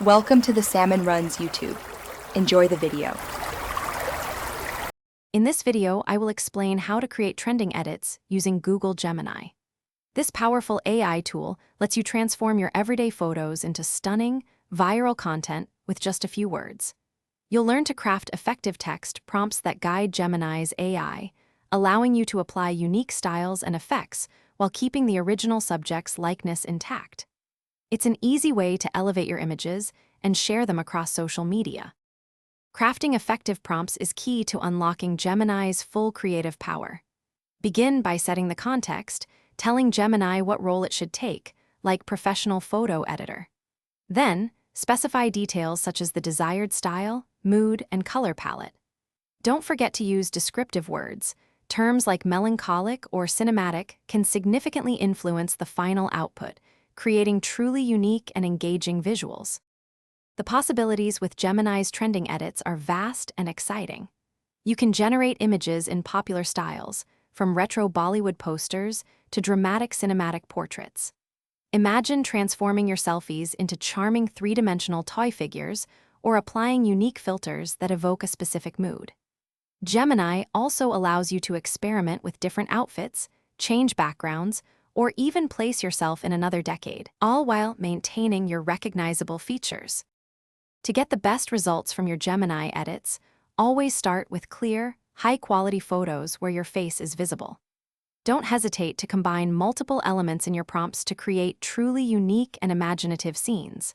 Welcome to the Salmon Runs YouTube. Enjoy the video. In this video, I will explain how to create trending edits using Google Gemini. This powerful AI tool lets you transform your everyday photos into stunning, viral content with just a few words. You'll learn to craft effective text prompts that guide Gemini's AI, allowing you to apply unique styles and effects while keeping the original subject's likeness intact. It's an easy way to elevate your images and share them across social media. Crafting effective prompts is key to unlocking Gemini's full creative power. Begin by setting the context, telling Gemini what role it should take, like professional photo editor. Then, specify details such as the desired style, mood, and color palette. Don't forget to use descriptive words. Terms like melancholic or cinematic can significantly influence the final output, creating truly unique and engaging visuals. The possibilities with Gemini's trending edits are vast and exciting. You can generate images in popular styles, from retro Bollywood posters to dramatic cinematic portraits. Imagine transforming your selfies into charming three-dimensional toy figures or applying unique filters that evoke a specific mood. Gemini also allows you to experiment with different outfits, change backgrounds, or even place yourself in another decade, all while maintaining your recognizable features. To get the best results from your Gemini edits, always start with clear, high-quality photos where your face is visible. Don't hesitate to combine multiple elements in your prompts to create truly unique and imaginative scenes.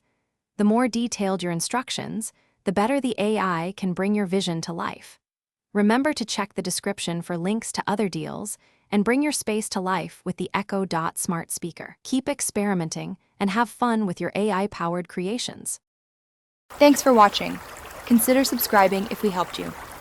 The more detailed your instructions, the better the AI can bring your vision to life. Remember to check the description for links to other deals and bring your space to life with the Echo Dot smart speaker. Keep experimenting and have fun with your AI-powered creations. Thanks for watching. Consider subscribing if we helped you.